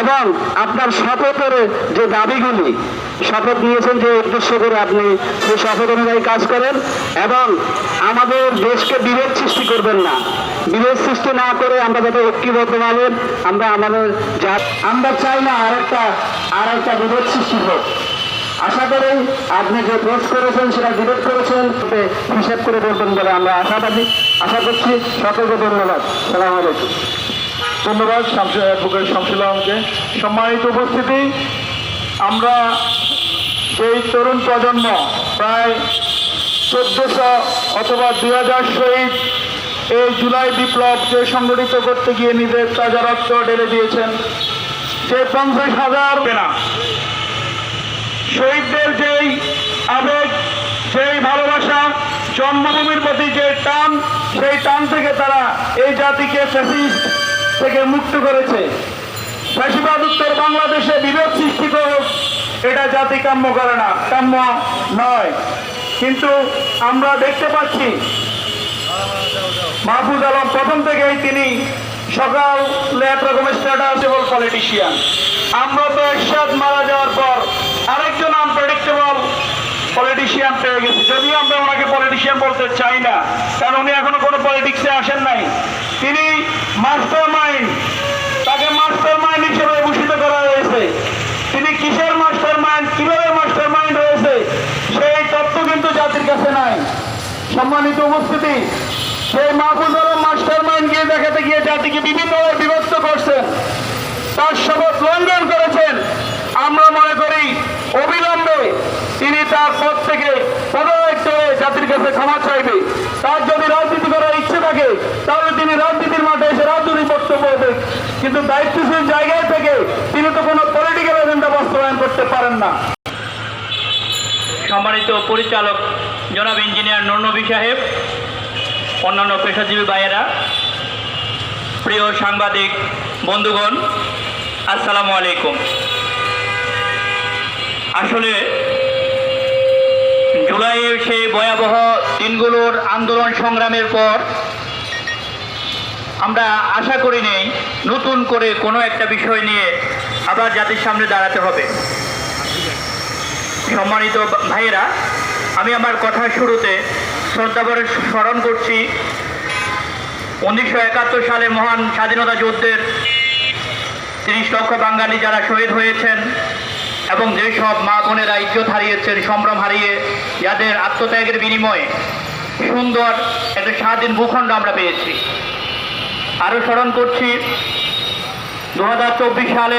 এবং আপনার শপথের যে দাবিগুলি শপথ নিয়েছেন যে উদ্দেশ্য করে আপনি সেই শপথ অনুযায়ী কাজ করেন এবং আমাদের দেশকে বিভেদ সৃষ্টি করবেন না। বিভেদ সৃষ্টি না করে আমরা যাতে ঐক্যবদ্ধভাবে আমরা চাই না আর একটা বিভেদ সৃষ্টি হোক। আশা করি আপনি যে পোস্ট করেছেন সেটা ডিবেট করেছেন হিসাব করে বলবেন বলে আমরা আশা করছি। সকলকে ধন্যবাদ। সালাম আলাইকুম। ধন্যবাদ অ্যাডভোকেট শামসুল আলমকে। সম্মানিত উপস্থিতি, আমরা সেই তরুণ প্রজন্ম প্রায় 1400 অথবা 2000 শহীদ এই জুলাই বিপ্লবকে সংগঠিত করতে গিয়ে নিজের তাজা রক্ত ঢেলে দিয়েছেন। সে 50,000 না, শহীদদের যেই আবেগ, যেই ভালোবাসা, জন্মভূমির প্রতি যে টান, সেই টান থেকে তারা এই জাতিকে ফ্যাসিস্ট থেকে মুক্ত করেছে। ফ্যাসিবাদ উত্তর বাংলাদেশে বিভেদ সৃষ্টি হোক, এটা জাতি কাম্য করে না, কাম্য নয়। কিন্তু আমরা দেখতে পাচ্ছি মাহফুজ আলম প্রথম থেকেই তিনি সকালে একরকমের স্ট্যাটাসেবল পলিটিশিয়ান। আমরা তো এরশাদ মারা যাওয়ার পর আরেকজন আনপ্রেডিক্টেবল পলিটিশিয়ান পেয়ে গেছি, যদিও আমরা ওনাকে পলিটিশিয়ান বলতে চাই না, কারণ উনি এখনো কোনো পলিটিক্সে আসেন নাই। তিনি মাস্টার মাইন্ড, তাকে মাস্টার মাইন্ড হিসেবে ভূষিত করা হয়েছে। তিনি কিসের মাস্টার মাইন্ড, কিভাবে মাস্টার মাইন্ড হয়েছে সেই তথ্য কিন্তু জাতির কাছে নাই। সম্মানিত উপস্থিতি, সেই মাহফুজ আলম মাস্টার মাইন্ড গিয়ে দেখাতে গিয়ে জাতিকে বিভিন্নভাবে বিভক্ত করছেন, তার শপথ লঙ্ঘন করেছেন। আমরা মনে করি অবিলম্বে তিনি তার পদ থেকে পদত্যাগ করে জাতির কাছে ক্ষমা চাইবে। তার যদি রাজনীতি করার ইচ্ছে থাকে তাহলে তিনি রাজনীতির মাঠে এসে রাজনৈতিক বক্তব্য দেন, কিন্তু দায়িত্বশীল জায়গায় থেকে তিনি তো কোনো পলিটিক্যাল এজেন্ডা বাস্তবায়ন করতে পারেন না। সম্মানিত পরিচালক জনাব ইঞ্জিনিয়ার নুর নবী সাহেব, অন্যান্য পেশাজীবী ভাইয়েরা, প্রিয় সাংবাদিক বন্ধুগণ, আসসালামু আলাইকুম। আসলে জুলাইয়ের সেই ভয়াবহ দিনগুলোর আন্দোলন সংগ্রামের পর আমরা আশা করি নেই নতুন করে কোনো একটা বিষয় নিয়ে আবার জাতির সামনে দাঁড়াতে হবে। সম্মানিত ভাইয়েরা, আমি আমার কথার শুরুতে শ্রদ্ধাভরে স্মরণ করছি 1971 সালে মহান স্বাধীনতা যুদ্ধের 30 লক্ষ বাঙালি যারা শহীদ হয়েছেন এবং যেসব মা বোনেরা ইজ্জত হারিয়েছেন, সম্ভ্রম হারিয়ে, যাদের আত্মত্যাগের বিনিময়ে সুন্দর একটা স্বাধীন ভূখণ্ড আমরা পেয়েছি। আরও স্মরণ করছি 2024 সালে